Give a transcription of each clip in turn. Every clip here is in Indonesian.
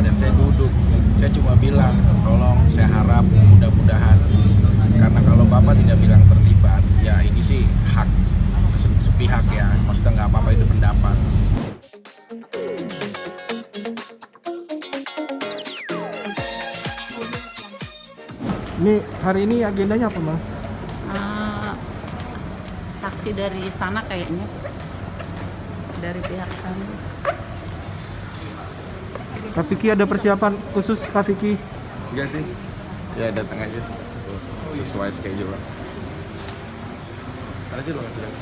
dan saya duduk. Saya cuma bilang, tolong saya harap mudah-mudahan, karena kalau Bapak tidak bilang terlibat, ya ini sih hak sepihak ya, maksudnya nggak apa-apa, itu pendapat. Ini hari ini agendanya apa, Bang? Saksi dari sana kayaknya, dari pihak sana. Kak Vicky ada persiapan khusus, Kak Vicky? Enggak sih, ya datang aja sesuai schedule. Ada sih lo nggak sudah?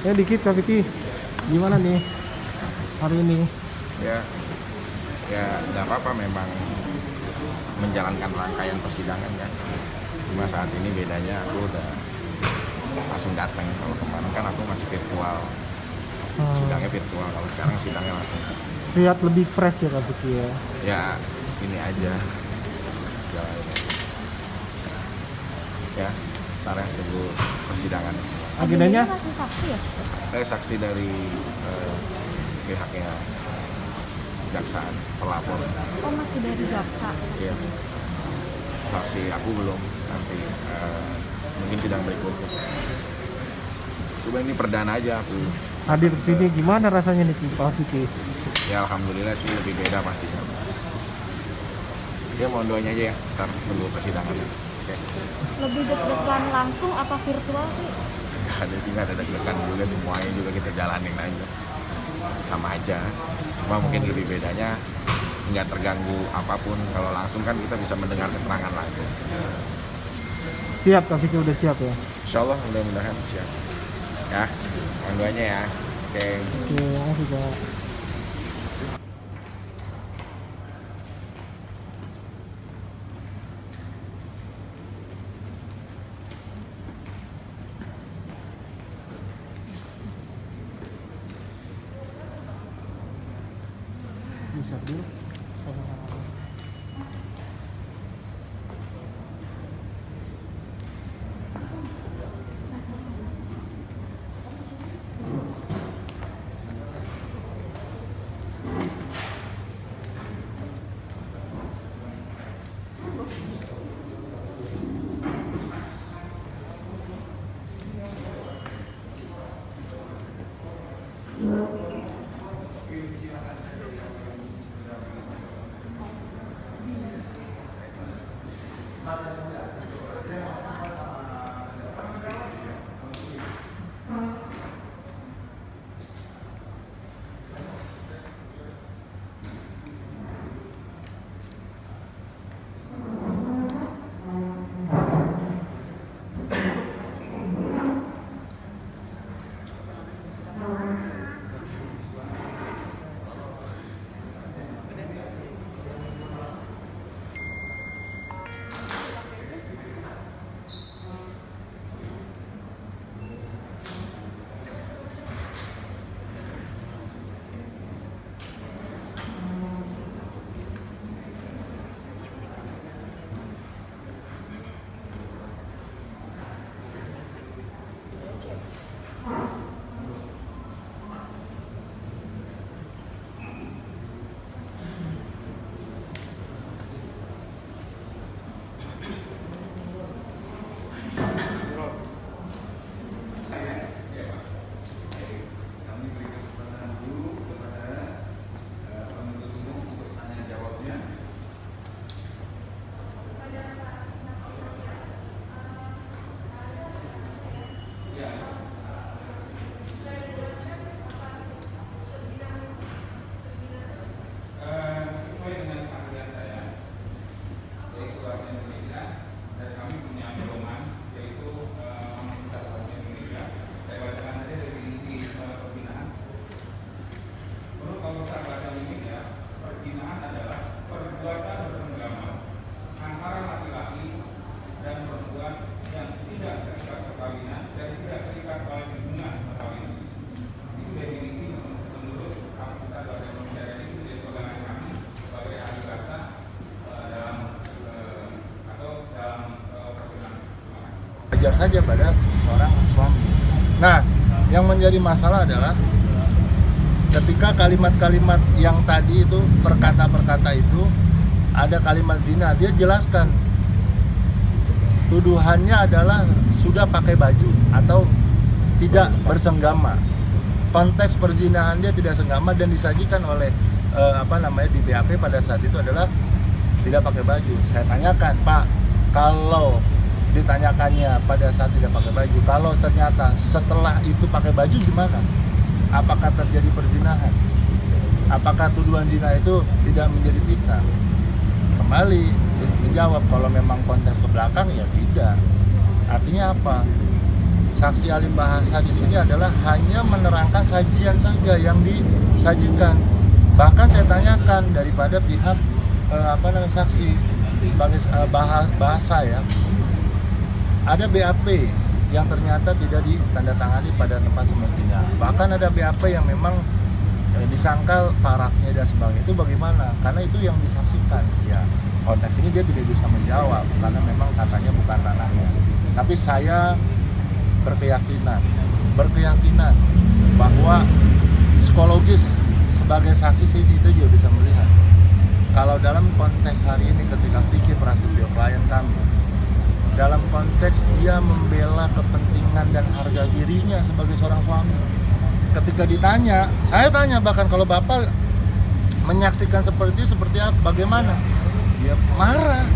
Ini. Dikit Kak Vicky, gimana nih hari ini? Ya nggak apa-apa, memang menjalankan rangkaian persidangan kan. Cuma saat ini bedanya aku udah langsung datang. Kalau kemarin kan aku masih virtual, sidangnya virtual. Kalau sekarang sidangnya langsung. Lihat lebih fresh ya Kak Vicky ya? Ya ini aja jalannya. Ya, ntar ya tunggu persidangan. Agendanya? Saksi ya? Saksi dari pihaknya kejaksaan, pelapor. Oh, masih dari jaksa. Iya. Saksi aku belum, nanti mungkin sidang berikutnya. Coba ini perdana aja aku. Hadir ke sini gimana rasanya nih Kak Vicky? Ya alhamdulillah sih lebih beda pastinya. Ya mohon doanya aja ya, ntar tunggu persidangan. Oke. Lebih deg-degan langsung apa virtual sih? Ada sih, nggak ada deg-degan juga, semuanya juga kita jalanin aja. Sama aja. Cuma mungkin lebih bedanya nggak terganggu apapun. Kalau langsung kan kita bisa mendengar keterangan langsung. Siap Kak Vicky, udah siap ya? Insya Allah mudah-mudahan siap. Ya, mohon doanya ya. Oke. Oke, makasih Kak. Bisa dulu. wajar saja pada seorang suami. Nah, yang menjadi masalah adalah ketika kalimat-kalimat yang tadi itu, perkata-perkata itu, ada kalimat zina, dia jelaskan tuduhannya adalah sudah pakai baju atau tidak bersenggama. Konteks perzinahan dia tidak senggama dan disajikan oleh di BAP pada saat itu adalah tidak pakai baju. Saya tanyakan, Pak, kalau ditanyakannya pada saat tidak pakai baju, kalau ternyata setelah itu pakai baju gimana? Apakah terjadi perzinahan? Apakah tuduhan zina itu tidak menjadi fitnah? Kembali menjawab, kalau memang konteks ke belakang ya tidak. Artinya apa? Saksi ahli bahasa di sini adalah hanya menerangkan sajian saja yang disajikan. Bahkan saya tanyakan daripada pihak saksi sebagai bahasa ya, ada BAP yang ternyata tidak ditandatangani pada tempat semestinya. Bahkan ada BAP yang memang disangkal parafnya dan sebagainya. Itu bagaimana? Karena itu yang disaksikan. Ya, konteks ini dia tidak bisa menjawab karena memang katanya bukan ranahnya. Tapi saya berkeyakinan bahwa psikologis sebagai saksi saya juga bisa melihat kalau dalam konteks hari ini ketika Vicky Prasetyo klien kami, dalam konteks dia membela kepentingan dan harga dirinya sebagai seorang suami, ketika ditanya, saya tanya bahkan kalau Bapak menyaksikan seperti apa, bagaimana? Dia marah,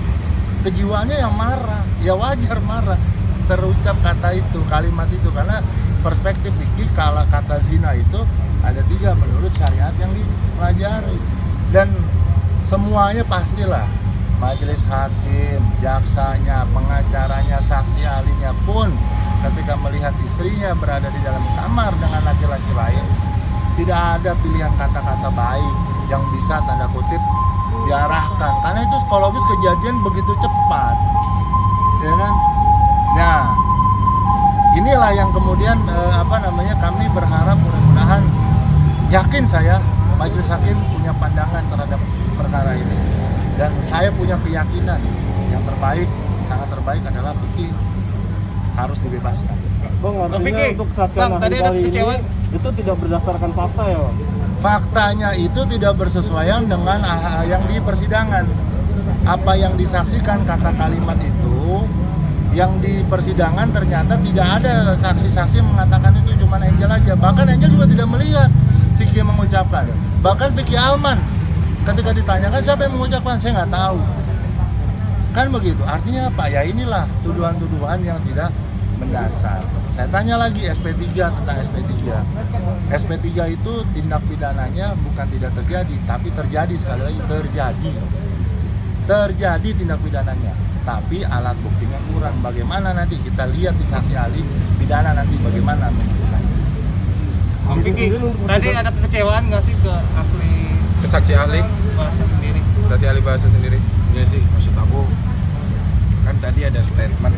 kejiwaannya yang marah, ya wajar marah terucap kata itu, kalimat itu, karena perspektif Vicky kalau kata zina itu ada 3 menurut syariat yang dipelajari, dan semuanya pastilah majelis hakim, jaksanya, pengacaranya, saksi ahlinya pun ketika melihat istrinya berada di dalam kamar dengan laki-laki lain, tidak ada pilihan kata-kata baik yang bisa tanda kutip diarahkan, karena itu psikologis kejadian begitu cepat, ya kan? Nah, inilah yang kemudian kami berharap mudah-mudahan, yakin saya majelis hakim punya pandangan terhadap perkara ini, dan saya punya keyakinan yang terbaik, sangat terbaik adalah Vicky harus dibebaskan. Bang, artinya untuk kesaksian ahli kali ini itu tidak berdasarkan fakta ya, Bang? Faktanya itu tidak bersesuaian dengan yang di persidangan. Apa yang disaksikan kata kalimat itu, yang di persidangan ternyata tidak ada saksi-saksi yang mengatakan itu, cuma Angel aja. Bahkan Angel juga tidak melihat Vicky mengucapkan. Bahkan Vicky Alman ketika ditanyakan siapa yang mengucapkan, saya nggak tahu. Kan begitu. Artinya apa? Ya inilah tuduhan-tuduhan yang tidak mendasar. Saya tanya lagi SP3 tentang SP3. SP3 itu tindak pidananya bukan tidak terjadi, tapi terjadi, sekali lagi terjadi. Terjadi tindak pidananya, tapi alat buktinya kurang. Bagaimana nanti kita lihat di saksi ahli pidana nanti bagaimana menentukannya. Bang Vicky, tadi ada kekecewaan nggak sih ke Saksi ahli bahasa sendiri? saksi ahli bahasa sendiri? Ya sih, maksud aku kan tadi ada statement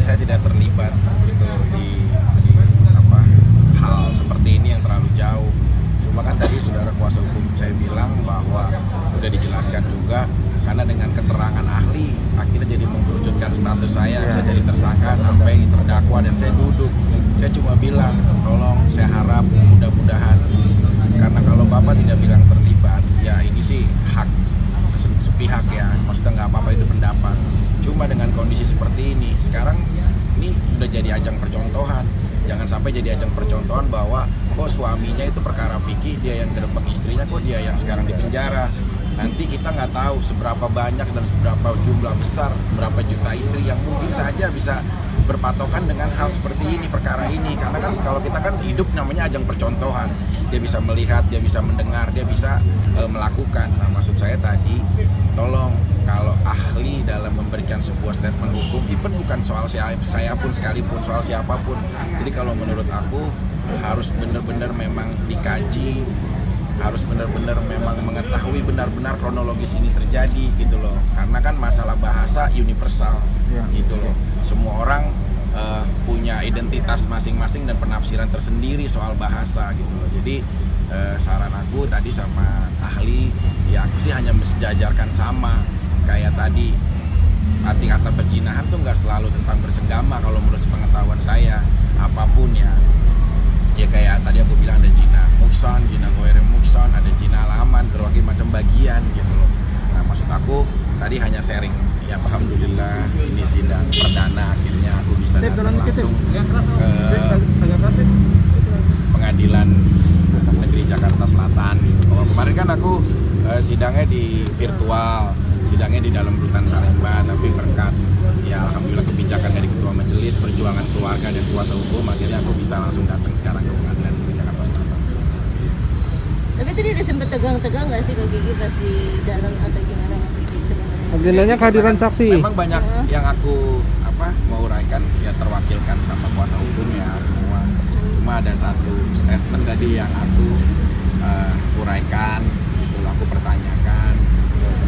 saya tidak terlibat gitu di hal seperti ini yang terlalu jauh. Cuma kan tadi saudara kuasa hukum saya bilang bahwa udah dijelaskan juga, karena dengan keterangan ahli akhirnya jadi mengkerucutkan status saya, bisa jadi tersangka sampai terdakwa, dan saya duduk. Saya cuma bilang, tolong saya harap mudah-mudahan, karena kalau Bapak tidak bilang terlibat, ya ini sih hak sepihak ya, maksudnya nggak apa-apa, itu pendapat. Cuma dengan kondisi seperti ini, sekarang ini udah jadi ajang percontohan. Jangan sampai jadi ajang percontohan bahwa kok suaminya itu perkara Vicky, dia yang gerbek istrinya, kok dia yang sekarang di penjara. Nanti kita nggak tahu seberapa banyak dan seberapa jumlah besar, berapa juta istri yang mungkin saja bisa berpatokan dengan hal seperti ini, perkara ini. Karena kan kalau kita kan hidup namanya ajang percontohan, dia bisa melihat, dia bisa mendengar, dia bisa melakukan. Nah, maksud saya tadi, tolong kalau ahli dalam memberikan sebuah statement hukum, even bukan soal saya pun sekalipun, soal siapapun, jadi kalau menurut aku harus benar-benar memang dikaji, harus benar-benar memang mengetahui benar-benar kronologis ini terjadi gitu loh, karena kan masalah bahasa universal gitu loh, semua orang punya identitas masing-masing dan penafsiran tersendiri soal bahasa gitu loh. Jadi saran aku tadi sama ahli, ya aku sih hanya mensejajarkan sama kayak tadi, arti kata perzinahan tuh nggak selalu tentang bersenggama kalau menurut pengetahuan saya, apapun ya. Ya kayak tadi aku bilang ada zina mukson, zina goire mukson, ada zina laman, berbagai macam bagian gitu loh. Nah maksud aku tadi hanya sharing. Ya alhamdulillah ini sidang perdana akhirnya aku bisa datang langsung ke Pengadilan Negeri Jakarta Selatan gitu. Kalau kemarin kan aku sidangnya di virtual, sidangnya di dalam rutan Salemba, tapi berkat ya alhamdulillah kebijakan dari Ketua Majelis Perjuangan Keluarga dan Kuasa Hukum akhirnya aku bisa langsung datang sekarang ke Pengadilan Negeri Jakarta Selatan. Tapi tadi udah sempet tegang-tegang nggak sih Kak Gigi pas di dalam atau gimana? Agendanya kehadiran saksi. Memang banyak yang aku mau uraikan ya terwakilkan sama kuasa hukum ya semua. Cuma ada satu statement tadi yang aku uraikan, itu aku pertanyakan.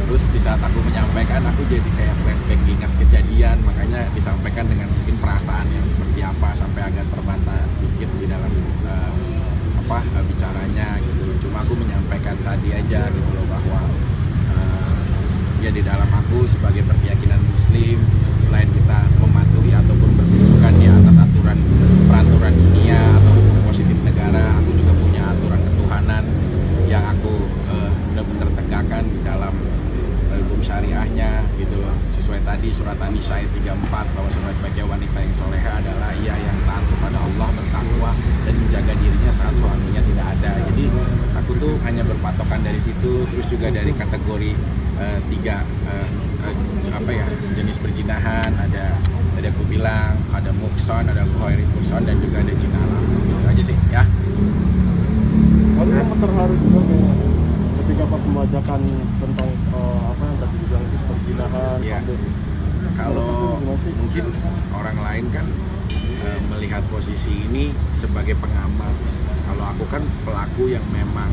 Terus di saat aku menyampaikan aku jadi kayak flashback ingat kejadian, makanya disampaikan dengan mungkin perasaan yang seperti apa sampai agak terbantah dikit di dalam bicaranya gitu. Cuma aku menyampaikan tadi aja gitu loh bahwa ya di dalam aku sebagai berkeyakinan muslim, selain kita mematuhi ataupun berkedudukan di atas peraturan dunia atau hukum positif negara, aku juga punya aturan ketuhanan yang aku benar-benar tegakkan di dalam hukum syariahnya gitu loh. Sesuai tadi surat An-Nisa ayat 34 bahwa sebaik-baiknya wanita yang soleha adalah ia yang taat kepada Allah, bertakwa dan menjaga dirinya saat suaminya tidak ada. Jadi aku tuh hanya berpatokan dari situ. Terus juga dari kategori tiga jenis perzinahan, ada aku bilang ada mukson, ada ghairi mukson, dan juga ada zina laman. Itu aja sih ya. Lalu yang terharu juga ketika pas membacakan tentang apa yang tadi dibilang itu perzinahan. Ya. Kalau mungkin orang lain kan melihat posisi ini sebagai pengamat. Kalau aku kan pelaku yang memang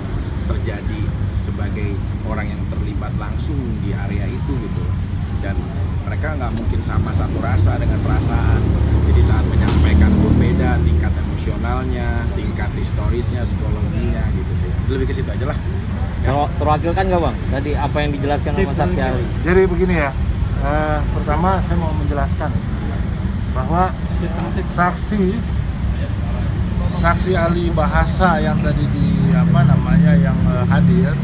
terjadi sebagai orang yang terlibat langsung di area itu gitu. Dan mereka nggak mungkin sama satu rasa dengan perasaan. Jadi saat menyampaikan pun beda tingkat emosionalnya, tingkat historisnya, psikologinya gitu sih. Lebih ke situ aja lah. Kalau terwakilkan nggak bang? Tadi apa yang dijelaskan sama saksi ahli? Jadi begini ya, pertama saya mau menjelaskan bahwa saksi ahli bahasa yang tadi yang hadir,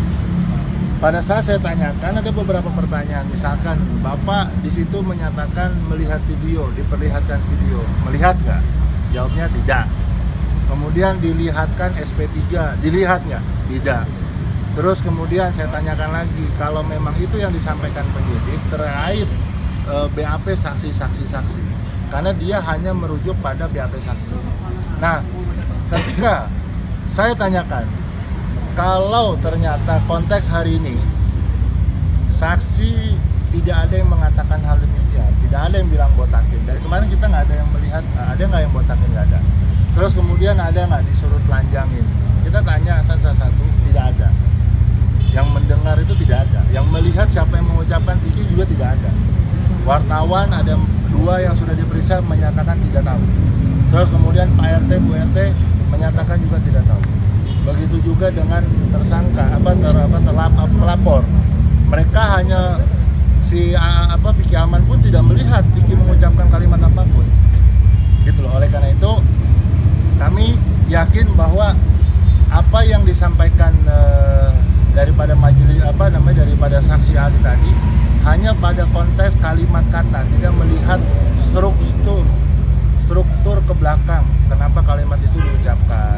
pada saat saya tanyakan ada beberapa pertanyaan, misalkan Bapak di situ menyatakan melihat video, diperlihatkan video, melihat nggak? Jawabnya tidak. Kemudian dilihatkan SP3, dilihat nggak? Tidak. Terus kemudian saya tanyakan lagi, kalau memang itu yang disampaikan penyidik terkait BAP saksi-saksi, karena dia hanya merujuk pada BAP saksi. Nah, ketika saya tanyakan, kalau ternyata konteks hari ini saksi tidak ada yang mengatakan hal demikian, tidak ada yang bilang botakin. Dari kemarin kita nggak ada yang melihat, ada nggak yang botakin, nggak ada. Terus kemudian ada nggak disuruh telanjangin? Kita tanya satu-satu, tidak ada. Yang mendengar itu tidak ada, yang melihat siapa yang mengucapkan Vicky juga tidak ada. Wartawan ada 2 yang sudah diperiksa menyatakan tidak tahu. Terus kemudian Pak RT, Bu RT menyatakan juga tidak tahu. Begitu juga dengan tersangka, pelapor. Mereka hanya Vicky Aman pun tidak melihat Vicky mengucapkan kalimat apapun. Gitu loh. Oleh karena itu kami yakin bahwa apa yang disampaikan daripada majelis daripada saksi ahli tadi hanya pada konteks kalimat kata, tidak melihat struktur ke belakang kenapa kalimat itu diucapkan,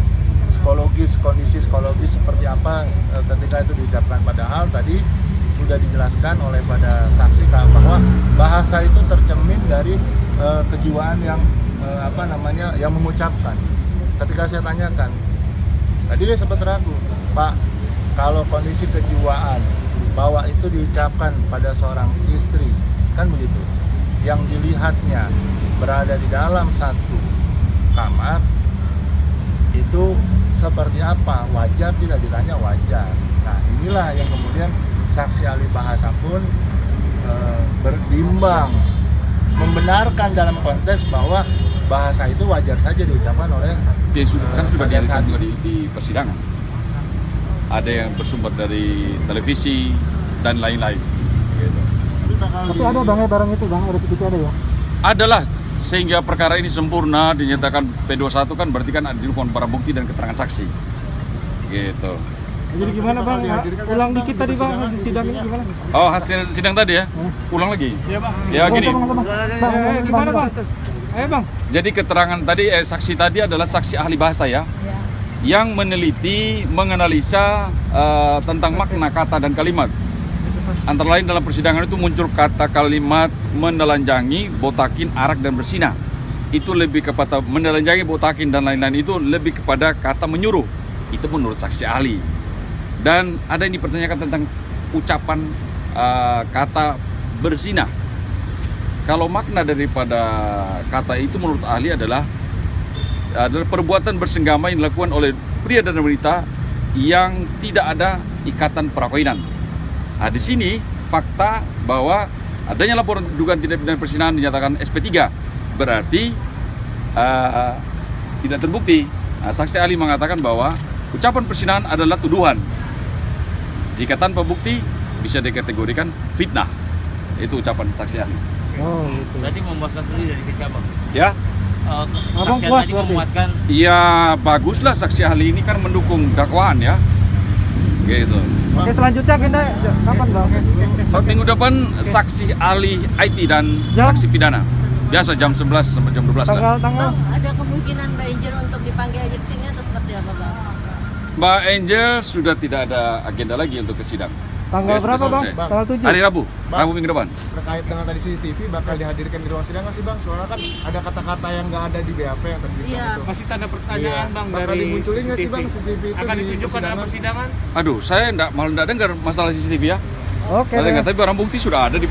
kondisi psikologis seperti apa ketika itu diucapkan. Padahal tadi sudah dijelaskan oleh pada saksi bahwa bahasa itu tercermin dari kejiwaan yang yang mengucapkan. Ketika saya tanyakan, tadi dia sempat ragu, Pak, kalau kondisi kejiwaan bahwa itu diucapkan pada seorang istri, kan begitu, yang dilihatnya berada di dalam satu kamar, itu seperti apa? Wajar tidak? Ditanya wajar. Nah, inilah yang kemudian saksi ahli bahasa pun berbimbang membenarkan dalam konteks bahwa bahasa itu wajar saja diucapkan oleh kan sudah dihadirkan juga di persidangan. Ada yang bersumber dari televisi dan lain-lain. Gitu. Tapi ada bang ya barang itu bang, ada CCTV ada ya? Adalah sehingga perkara ini sempurna dinyatakan P21 kan berarti kan dilakukan barang bukti dan keterangan saksi. Gitu. Jadi gimana bang? Ulang dikit tadi bang, hasil sidang ini gimana? Oh, hasil sidang tadi ya? Ulang lagi? Iya, Bang. Ya gini. Bang, gimana bang? Ayo bang. Jadi keterangan tadi saksi tadi adalah saksi ahli bahasa ya. Yang meneliti, menganalisa tentang makna kata dan kalimat. Antara lain dalam persidangan itu muncul kata kalimat menelanjangi, botakin, arak dan bersinah. Itu lebih kepada menelanjangi, botakin dan lain-lain itu lebih kepada kata menyuruh. Itu menurut saksi ahli. Dan ada yang dipertanyakan tentang ucapan kata bersinah. Kalau makna daripada kata itu menurut ahli adalah perbuatan bersenggama yang dilakukan oleh pria dan wanita yang tidak ada ikatan perkawinan. Nah, di sini fakta bahwa adanya laporan dugaan tindak pidana perzinahan dinyatakan SP3 berarti tidak terbukti. Nah, saksi ahli mengatakan bahwa ucapan perzinahan adalah tuduhan. Jika tanpa bukti bisa dikategorikan fitnah. Itu ucapan saksi ahli. Oh gitu. Berarti memuaskan sendiri dari sisi abang. Ya. Abang Saksi puas tadi berarti? memuaskan. Ya baguslah saksi ahli ini kan mendukung dakwaan ya. Gitu. Oke, selanjutnya agenda kapan bang? Saat minggu depan saksi ahli IT dan Jam? saksi pidana. Biasa jam 11 sampai jam 12 lah. Tanggal. Bang, ada kemungkinan Mbak Angel untuk dipanggil aja ke sini atau seperti apa bang? Mbak Angel sudah tidak ada agenda lagi untuk ke sidang. Tanggal Ya, sudah berapa bang? selesai. Tanggal 7? Hari Rabu, Bang. Rabu minggu depan. Terkait dengan tadi CCTV bakal dihadirkan di ruang sidang nggak sih bang? Soalnya kan ada kata-kata yang nggak ada di BAP yang tadi Iya. itu. Masih tanda pertanyaan Iya. bang Bakal dari dimunculin nggak sih bang CCTV itu akan di ditunjukkan dalam persidangan? Aduh, saya malah enggak dengar masalah CCTV ya. Oke. Saya deh. dengar, tapi barang bukti sudah ada di